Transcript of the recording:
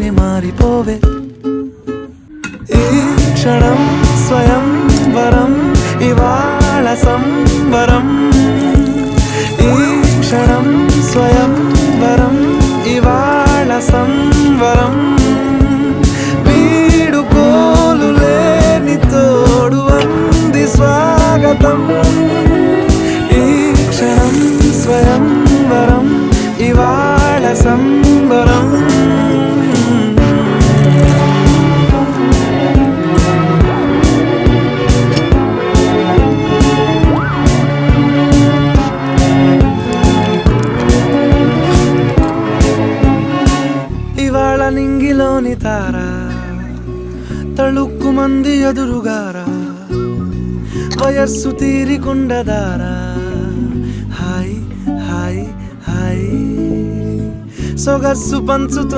క్షణంలోనే మారిపోవే. ఈ క్షణం స్వయం వరం, ఇవాళ సంబరం. ఈ క్షణం స్వయం వరం, ఇవాళ సంబరం. వీడుకోలు లేని తోడు అంది స్వాగతం. ఈ క్షణం స్వయం వరం, ఇవాళ సంబరం. ఇవాళ నింగిలోని తార తళుక్కు మంది ఎదురుగారా, వయస్సు తీరికుండదారా. హాయ్ హాయ్ హాయ్ సొగస్సు పంచుతున్న